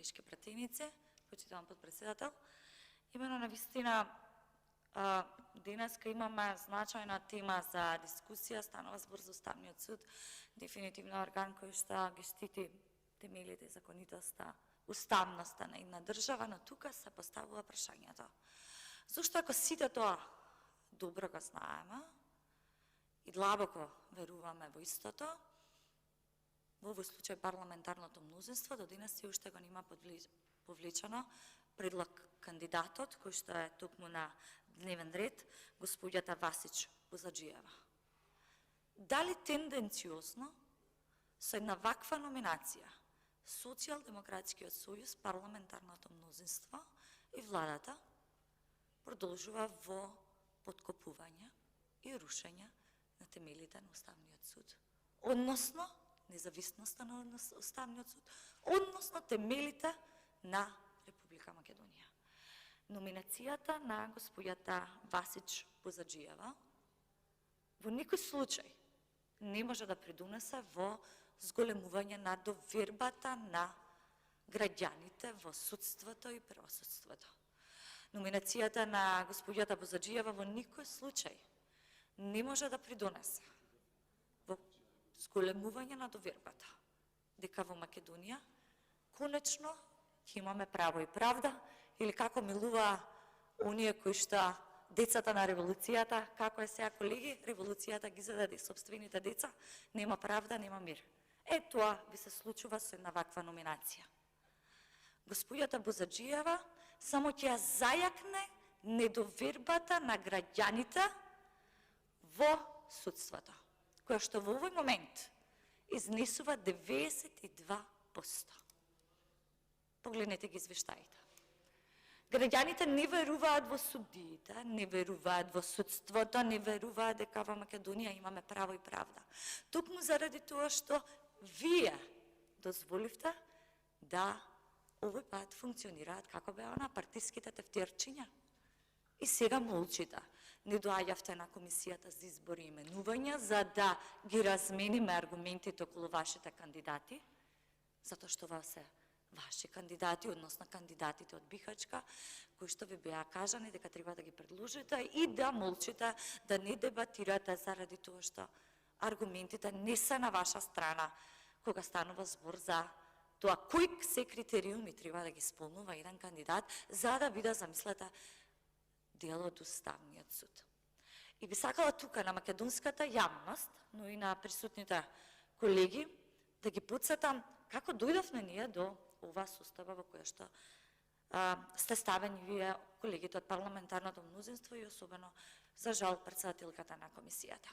колешки пратеници, почитувам подпредседател. Имено на вистина денеска имаме значајна тема за дискусија, станува збор за Уставниот суд, дефинитивно орган кој што ги штити темелите, законитоста, уставноста на една држава, но тука се поставува прашањето. Зошто ако сите тоа добро го знаеме и длабоко веруваме во истото, во овој случај парламентарното мнозинство до денес се уште го нема повлечено предлог кандидатот кој што е токму на дневен ред, господјата Васич Бузаджиева. Дали тенденциозно со една ваква номинација Социјалдемократскиот сојуз, парламентарното мнозинство и владата продолжува во подкопување и рушење на темелите на Уставниот суд, односно независноста на Уставниот суд, односно темелите на Република Македонија. Номинацијата на господјата Васич Бузаджиева во никој случај не може да придонесе во зголемување на довербата на граѓаните во судството и правосудството. Номинацијата на господјата Бузаджиева во никој случај не може да придонесе во зголемување на довербата дека во Македонија конечно ќе имаме право и правда, или како милува оние кои што децата на револуцијата, како е сега колеги, револуцијата ги зададе собствените деца, нема правда, нема мир. Тоа би се случува со една ваква номинација. Господјата Бузаджиева само ќе ја зајакне недовербата на граѓаните во судството, која што во овој момент изнесува 92%. Погледнете ги извештаите. Граѓаните не веруваат во судиите, не веруваат во судството, не веруваат дека во Македонија имаме право и правда. Токму заради тоа што вие дозволивте да овој пат функционираат како беа на партиските тефтерчиња. И сега молчите. Не доаѓавте на комисијата за избори и именувања за да ги размениме аргументите околу вашите кандидати, затоа што се ваши кандидати, односно кандидатите од Бихачка, кои што ви беа кажани дека треба да ги предложите и да молчите, да не дебатирате заради тоа што аргументите не се на ваша страна кога станува збор за тоа кои се критериуми треба да ги исполнува еден кандидат за да биде, замислете, дел од Уставниот суд. И би сакала тука на македонската јавност, но и на присутните колеги, да ги потсетам како дојдовме ние до ова состава во која што сте ставени вие, колегите од парламентарното мнозинство и особено, за жал, председателката на комисијата.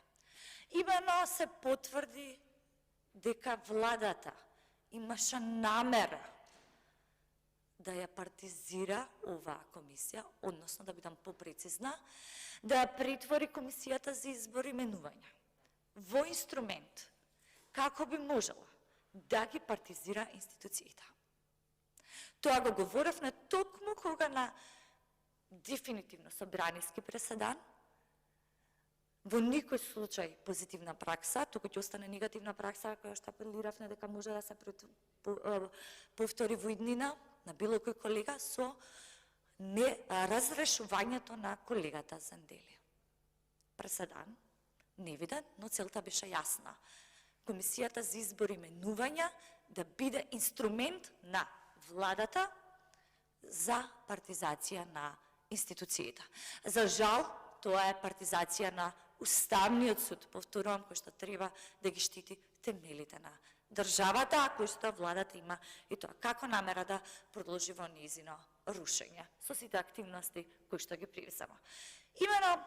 Имено се потврди дека владата имаше намера да ја партизира оваа комисија, односно, да бидам попрецизна, да ја претвори комисијата за избор и именувања во инструмент како би можела да ги партизира институциите. Тоа го говоревме токму кога на дефинитивно собраниски преседан, во никој случај позитивна пракса, туку ќе остане негативна пракса, која што апелиравме дека може да се повтори во иднина на било кој колега со разрешувањето на колегата Зандели. Преседан, невиден, но целта беше јасна. Комисијата за избор и именувања да биде инструмент на владата за партизација на институциите. За жал, тоа е партизација на Уставниот суд, повторувам, кој што треба да ги штити темелите на државата, а кој што владата има и тоа како намера да продолжи во нејзино рушење со сите активности кои што ги привисама. Имено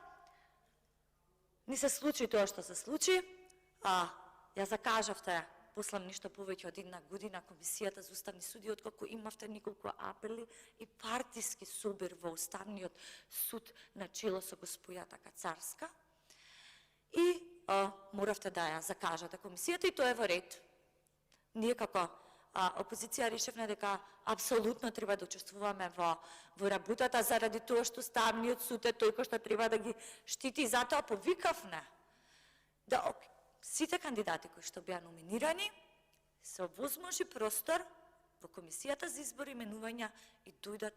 ни се случи тоа што се случи, ја закажавте после ништо повеќе од една година комисијата за уставни суди, откако имавте неколку апели и партиски собир во Уставниот суд на чело со господјата Кацарска, и моравте да ја закажате комисијата, и тоа е во ред. Ние како опозиција решивме дека апсолутно треба да учествуваме во работата заради тоа што Уставниот суд е тој кој што треба да ги штити, и затоа повикавме да сите кандидати кои што беа номинирани се овозможи простор во комисијата за избори и именувања и дојдат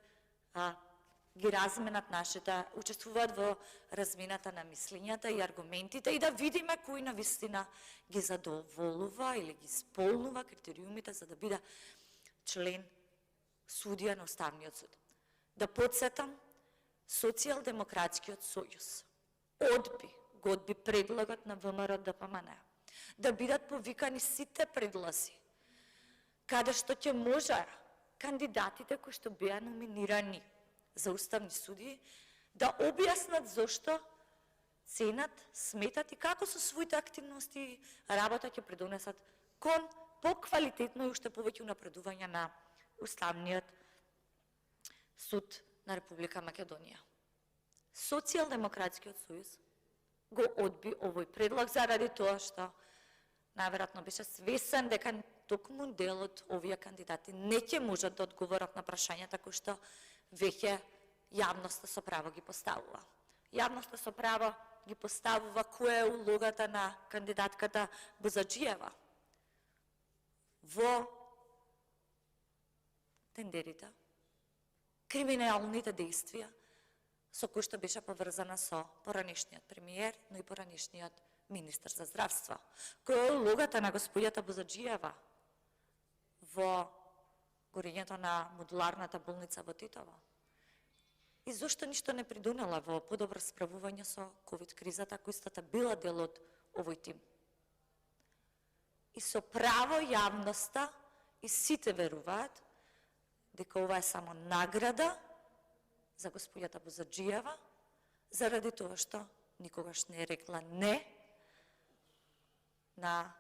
ги разменат нашите, учествуваат во размената на мислењата и аргументите и да видиме кој навистина ги задоволува или ги исполнува критериумите за да биде член судија на Уставниот суд. Да подсетам, Социјалдемократскиот сојуз го одби предлогот на ВМРО ДПМН да бидат повикани сите предлози каде што ќе може кандидатите кои што беа номинирани за уставни судии да објаснат зошто ценат, сметат и како со своите активности и работа ќе придонесат кон поквалитетно и уште повеќе унапредување на Уставниот суд на Република Македонија. Социјалдемократскиот сојуз го одби овој предлог заради тоа што најверојатно беше свесен дека токму дел од овие кандидати не ќе можат да одговорат на прашањата кои што веќе јавноста со право ги поставува. Јавноста со право ги поставува која е улогата на кандидатката Бузаџиева во тендерите, криминалните действија со кои што беше поврзана со поранешниот премиер, но и поранешниот министар за здравство. Која е улогата на господјата Бузаџиева во горењето на модуларната болница во Титово? И зошто ништо не придонела во подобро справување со ковид кризата, кој истата била дел од овој тим? И со право јавноста и сите веруваат дека ова е само награда за господјата Бузаџиева заради тоа што никогаш не е рекла не на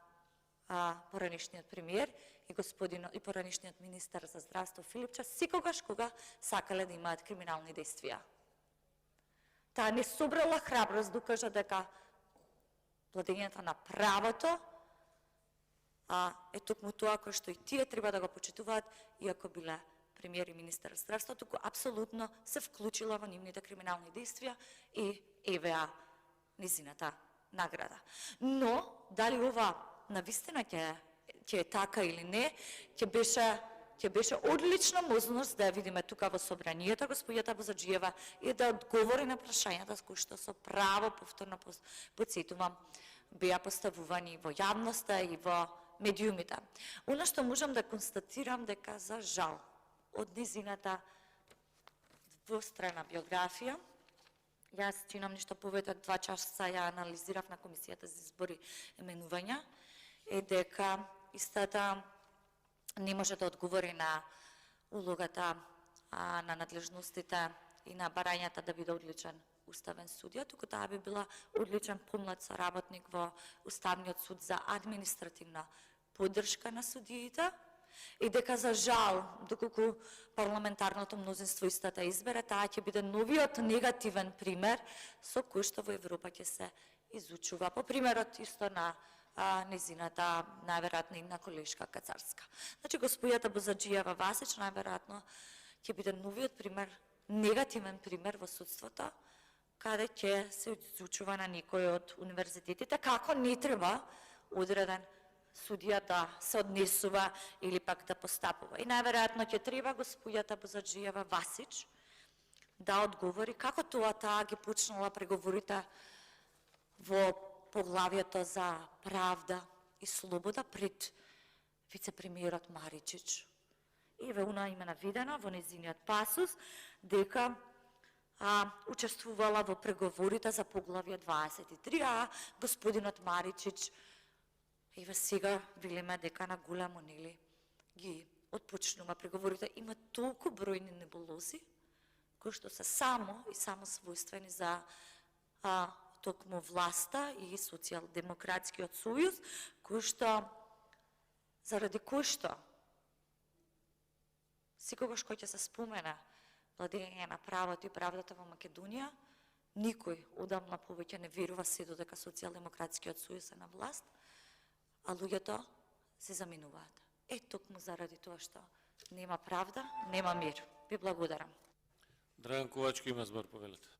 поранешниот премиер и поранешниот министар за здравство Филипче, секогаш кога сакале да имаат криминални действија. Таа не собрала храброст да кажа дека владењето на правото е токму тоа кој што и тие треба да го почитуваат, иако биле премиер и министар за здравство, туку апсолутно се вклучила во нивните криминални действија и ЕВА низината награда. Но, дали ова навистина ќе е така или не, ќе беше одлична можност да ја видиме тука во собранието господјата Бузаџиева и да одговори на прашањата кои што со право повторно потсетувам беа поставувани во јавноста и во медиумите. Оно што можам да констатирам дека за жал од низината двострана биографија, јас чинам нешто повеќе од 2 часа ја анализирав на комисијата за избори и именувања, е дека истата не може да одговори на улогата на надлежностите и на барањата да биде одличен уставен судија, туку таа би била одличен помлад соработник во Уставниот суд за административна поддршка на судиите и дека за жал, доколку парламентарното мнозинство истата избере, таа ќе биде новиот негативен пример со кој што во Европа ќе се изучува. По примерот исто на незината, најверојатно и на колешка Кацарска. Значи, господјата Бузаџиева Васич, најверојатно, ќе биде новиот пример, негативен пример во судството, каде ќе се изучува на некој од универзитетите, како не треба одреден судија да се однесува или пак да постапува. И најверојатно ќе треба господјата Бузаџиева Васич да одговори како тоа таа ги почнала преговорите во поглавието за правда и слобода пред вице-премиерот Маричич. И во она има наведено во незиниот пасус дека учествувала во преговорите за поглавје 23, а господинот Маричич еве сега велиме дека на големо нели ги отпочнува преговорите. Има толку бројни небулози кои што се само својствени за токму власта и Социјалдемократскиот сојуз, заради кој што секогаш кој ќе се спомена владење на правото и правдата во Македонија, никој одамна повеќе не верува се додека Социјалдемократскиот сојуз е на власт, а луѓето се заминуваат. Токму заради тоа што нема правда, нема мир. Ви благодарам. Драган Ковачки има збор, повелете.